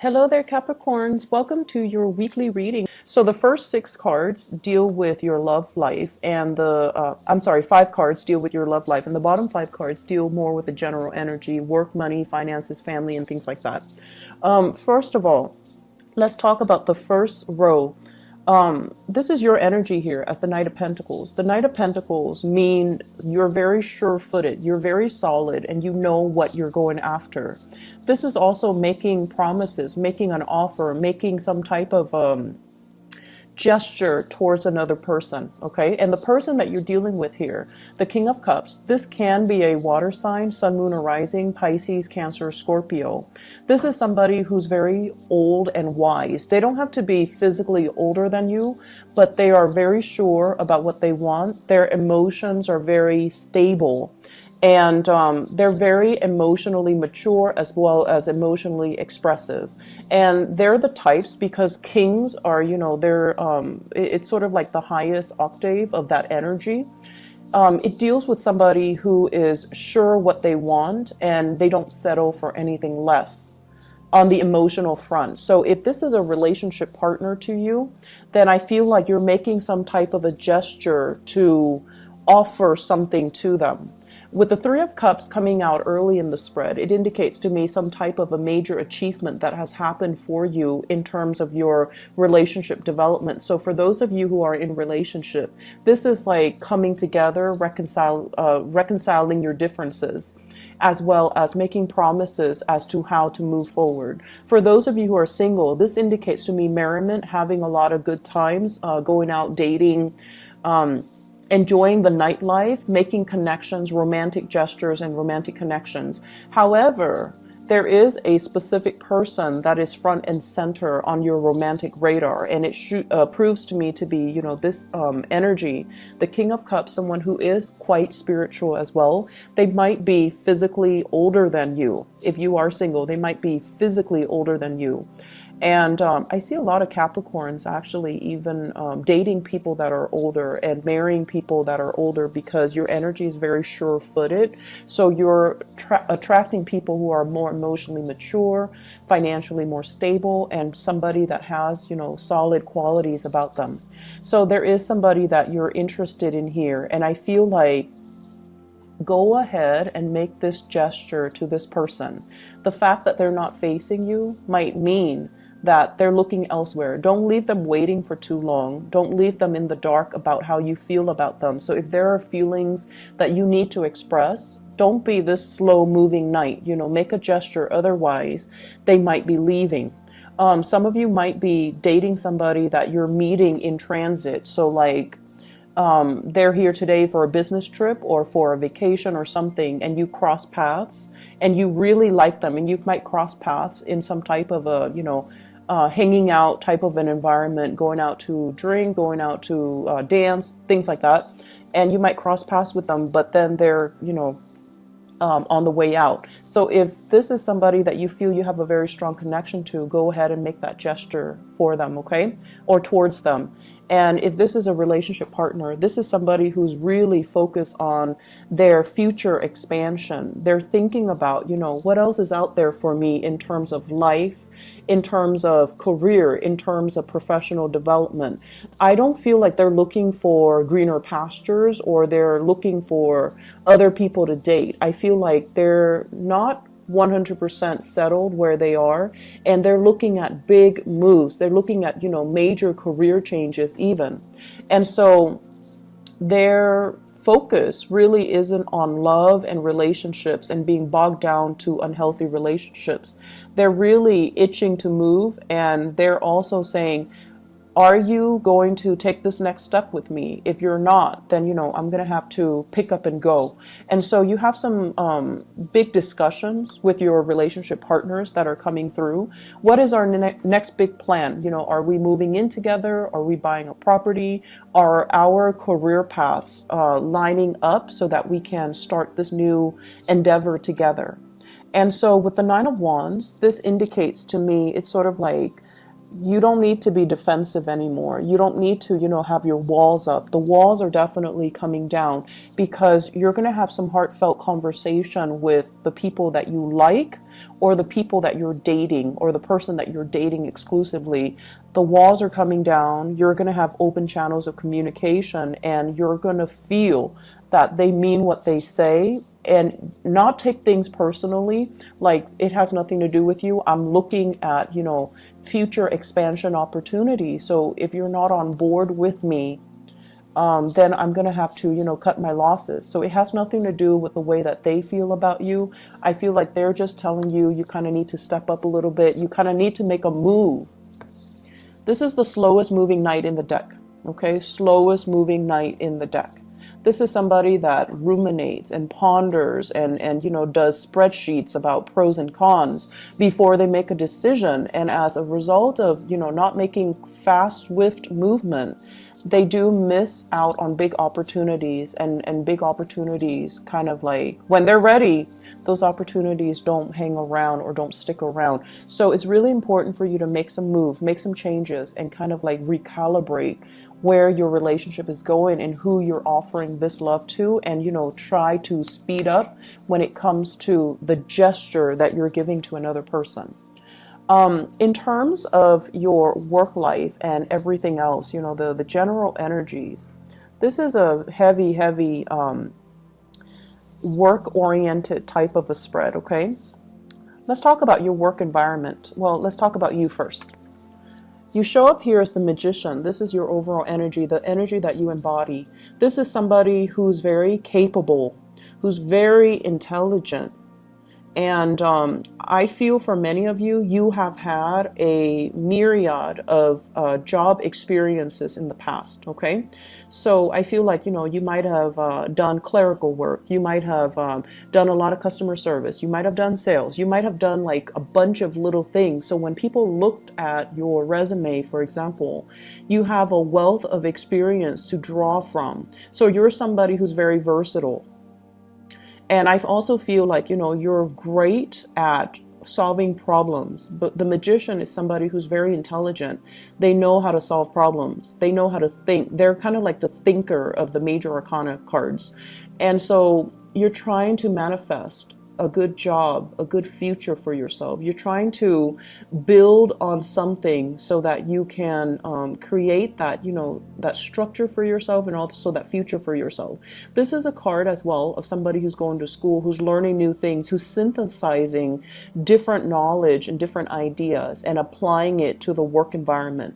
Hello there, Capricorns. Welcome to your weekly reading. So the first six cards deal with your love life, and five cards deal with your love life, and the bottom five cards deal more with the general energy, work, money, finances, family, and things like that. First of all, let's talk about the first row. This is your energy here as the Knight of Pentacles. The Knight of Pentacles mean you're very sure-footed, you're very solid, and you know what you're going after. This is also making promises, making an offer, making some type of gesture towards another person, okay? And the person that you're dealing with here, the King of Cups, this can be a water sign, sun, moon, or rising, Pisces, Cancer, Scorpio. This is somebody who's very old and wise. They don't have to be physically older than you, but they are very sure about what they want. Their emotions are very stable. And they're very emotionally mature as well as emotionally expressive. And they're the types, because kings are, it's sort of like the highest octave of that energy. It deals with somebody who is sure what they want and they don't settle for anything less on the emotional front. So if this is a relationship partner to you, then I feel like you're making some type of a gesture to offer something to them. With the Three of Cups coming out early in the spread, it indicates to me some type of a major achievement that has happened for you in terms of your relationship development. So for those of you who are in relationship, this is like coming together, reconciling your differences, as well as making promises as to how to move forward. For those of you who are single, this indicates to me merriment, having a lot of good times, going out, dating, enjoying the nightlife, making connections, romantic gestures, and romantic connections. However, there is a specific person that is front and center on your romantic radar, and it proves to me to be, this energy, the King of Cups, someone who is quite spiritual as well. They might be physically older than you. If you are single, they might be physically older than you. And I see a lot of Capricorns actually even dating people that are older and marrying people that are older, because your energy is very sure-footed. So you're attracting people who are more emotionally mature, financially more stable, and somebody that has, solid qualities about them. So there is somebody that you're interested in here. And I feel like go ahead and make this gesture to this person. The fact that they're not facing you might mean that they're looking elsewhere. Don't leave them waiting for too long. Don't leave them in the dark about how you feel about them. So if there are feelings that you need to express, don't be this slow moving knight, make a gesture. Otherwise, they might be leaving. Some of you might be dating somebody that you're meeting in transit. So like, they're here today for a business trip or for a vacation or something, and you cross paths and you really like them, and you might cross paths in some type of a, hanging out type of an environment, going out to drink, going out to dance, things like that. And you might cross paths with them, but then they're, on the way out. So if this is somebody that you feel you have a very strong connection to, go ahead and make that gesture for them, okay? Or towards them. And if this is a relationship partner, this is somebody who's really focused on their future expansion. They're thinking about, what else is out there for me in terms of life, in terms of career, in terms of professional development. I don't feel like they're looking for greener pastures or they're looking for other people to date. I feel like they're not 100% settled where they are, and they're looking at big moves. They're looking at, major career changes even. And so their focus really isn't on love and relationships and being bogged down to unhealthy relationships. They're really itching to move, and they're also saying, are you going to take this next step with me? If you're not, then, I'm going to have to pick up and go. And so you have some big discussions with your relationship partners that are coming through. What is our next big plan? Are we moving in together? Are we buying a property? Are our career paths lining up so that we can start this new endeavor together? And so with the Nine of Wands, this indicates to me, it's sort of like, you don't need to be defensive anymore. You don't need to, have your walls up. The walls are definitely coming down because you're going to have some heartfelt conversation with the people that you like, or the people that you're dating, or the person that you're dating exclusively. The walls are coming down. You're going to have open channels of communication, and you're going to feel that they mean what they say, and not take things personally, like it has nothing to do with you. I'm looking at, future expansion opportunities. So if you're not on board with me, then I'm going to have to, cut my losses. So it has nothing to do with the way that they feel about you. I feel like they're just telling you, you kind of need to step up a little bit. You kind of need to make a move. This is the slowest moving knight in the deck. Okay, slowest moving knight in the deck. This is somebody that ruminates and ponders and does spreadsheets about pros and cons before they make a decision. And as a result of, not making fast, swift movement, they do miss out on big opportunities, and big opportunities kind of like, when they're ready, those opportunities don't hang around or don't stick around. So it's really important for you to make some moves, make some changes, and kind of like recalibrate where your relationship is going and who you're offering this love to, and try to speed up when it comes to the gesture that you're giving to another person. In terms of your work life and everything else, the general energies, this is a heavy work-oriented type of a spread, okay? Let's talk about your work environment. Well, let's talk about you first. You show up here as the Magician. This is your overall energy, the energy that you embody. This is somebody who's very capable, who's very intelligent. And I feel for many of you, you have had a myriad of job experiences in the past, okay? So I feel like, you might have done clerical work. You might have done a lot of customer service. You might have done sales. You might have done like a bunch of little things. So when people looked at your resume, for example, you have a wealth of experience to draw from. So you're somebody who's very versatile. And I also feel like, you're great at solving problems, but the Magician is somebody who's very intelligent. They know how to solve problems. They know how to think. They're kind of like the thinker of the major arcana cards. And so you're trying to manifest a good job, a good future for yourself. You're trying to build on something so that you can create that, that structure for yourself, and also that future for yourself. This is a card as well of somebody who's going to school, who's learning new things, who's synthesizing different knowledge and different ideas and applying it to the work environment.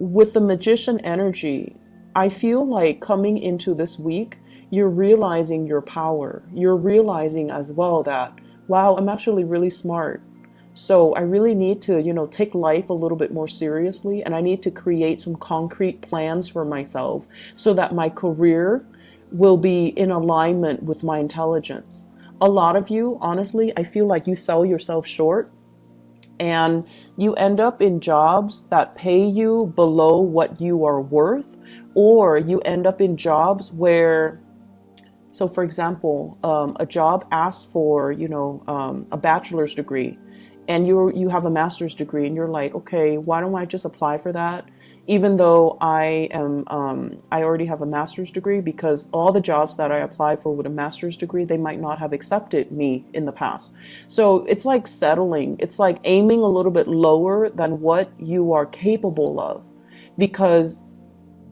With the Magician energy, I feel like coming into this week, you're realizing your power. You're realizing as well that, wow, I'm actually really smart. So I really need to, take life a little bit more seriously, and I need to create some concrete plans for myself so that my career will be in alignment with my intelligence. A lot of you, honestly, I feel like you sell yourself short, and you end up in jobs that pay you below what you are worth, or you end up in jobs where, so for example, a job asks for, a bachelor's degree, and you have a master's degree, and you're like, okay, why don't I just apply for that? Even though I already have a master's degree, because all the jobs that I apply for with a master's degree, they might not have accepted me in the past. So it's like settling. It's like aiming a little bit lower than what you are capable of, because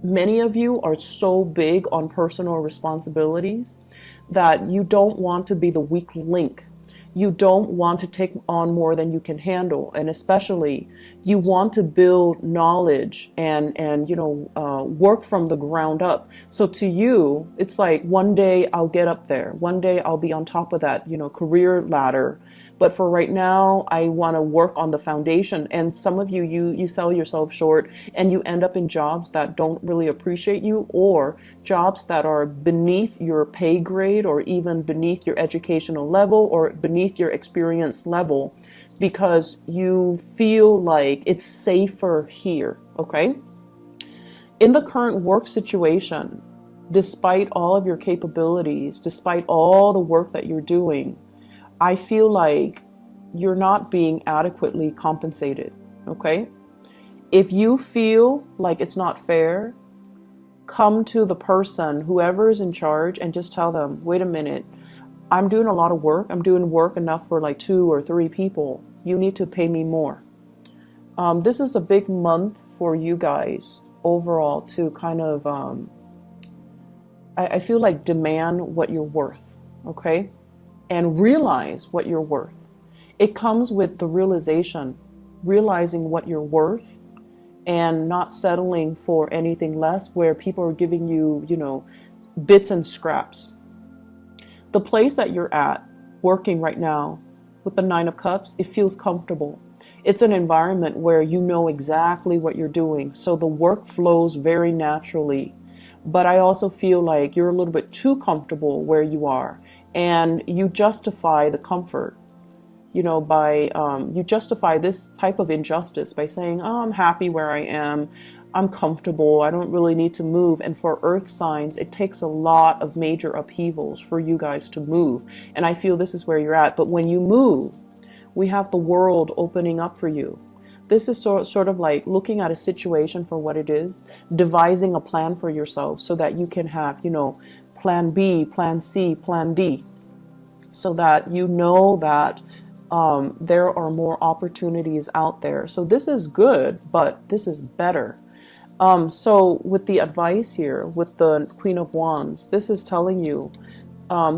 many of you are so big on personal responsibilities that you don't want to be the weak link. You don't want to take on more than you can handle, and especially you want to build knowledge and work from the ground up. So to you, it's like, one day I'll get up there. One day I'll be on top of that, career ladder. But for right now, I want to work on the foundation. And some of you sell yourself short, and you end up in jobs that don't really appreciate you, or jobs that are beneath your pay grade, or even beneath your educational level, or beneath your experience level, because you feel like it's safer here, okay? In the current work situation, despite all of your capabilities, despite all the work that you're doing, I feel like you're not being adequately compensated, okay? If you feel like it's not fair, come to the person, whoever is in charge, and just tell them, wait a minute, I'm doing a lot of work. I'm doing work enough for like 2 or 3 people. You need to pay me more. This is a big month for you guys overall to kind of, I feel like demand what you're worth, okay? And realize what you're worth. It comes with the realization, realizing what you're worth and not settling for anything less where people are giving you, you know, bits and scraps. The place that you're at, working right now with the 9 of Cups, it feels comfortable. It's an environment where you know exactly what you're doing, so the work flows very naturally. But I also feel like you're a little bit too comfortable where you are, and you justify the comfort, you know, by you justify this type of injustice by saying, oh, I'm happy where I am, I'm comfortable, I don't really need to move. And for earth signs, it takes a lot of major upheavals for you guys to move, and I feel this is where you're at. But when you move, we have the world opening up for you. This is sort of like looking at a situation for what it is, devising a plan for yourself so that you can have, you know, plan B, plan C, plan D, so that you know that there are more opportunities out there. So this is good, but this is better. So with the advice here, with the Queen of Wands, this is telling you,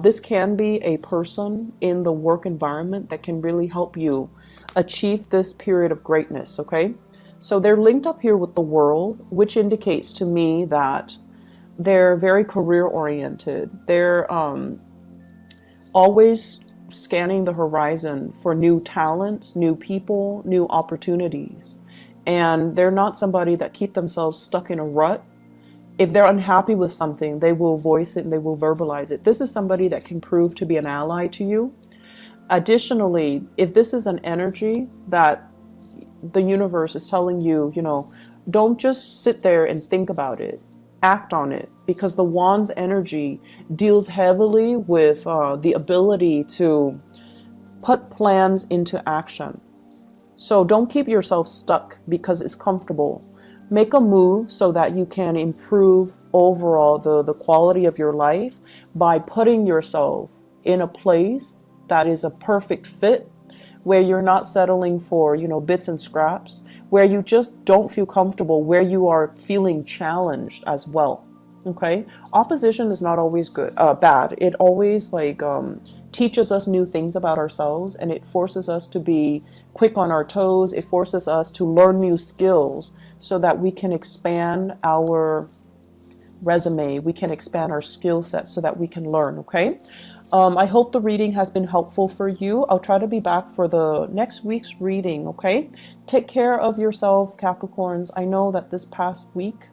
this can be a person in the work environment that can really help you achieve this period of greatness, okay? So they're linked up here with the World, which indicates to me that they're very career oriented. They're always scanning the horizon for new talents, new people, new opportunities. And they're not somebody that keep themselves stuck in a rut. If they're unhappy with something, they will voice it and they will verbalize it. This is somebody that can prove to be an ally to you. Additionally, if this is an energy that the universe is telling you, you know, don't just sit there and think about it, act on it, because the Wands energy deals heavily with the ability to put plans into action. So don't keep yourself stuck because it's comfortable. Make a move so that you can improve overall the quality of your life by putting yourself in a place that is a perfect fit, where you're not settling for, you know, bits and scraps, where you just don't feel comfortable, where you are feeling challenged as well. Okay, opposition is not always bad. It always like teaches us new things about ourselves, and it forces us to be quick on our toes. It forces us to learn new skills so that we can expand our resume, we can expand our skill set so that we can learn, okay? I hope the reading has been helpful for you. I'll try to be back for the next week's reading, okay? Take care of yourself, Capricorns. I know that this past week,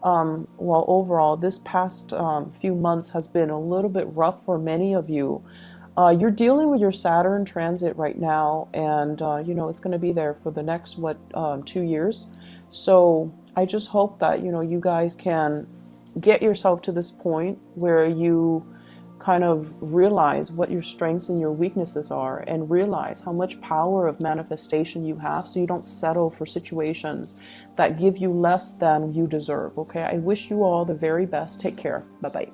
well, overall, this past few months has been a little bit rough for many of you. You're dealing with your Saturn transit right now, and, you know, it's going to be there for the next, 2 years. So I just hope that, you know, you guys can get yourself to this point where you kind of realize what your strengths and your weaknesses are, and realize how much power of manifestation you have, so you don't settle for situations that give you less than you deserve, okay? I wish you all the very best. Take care. Bye-bye.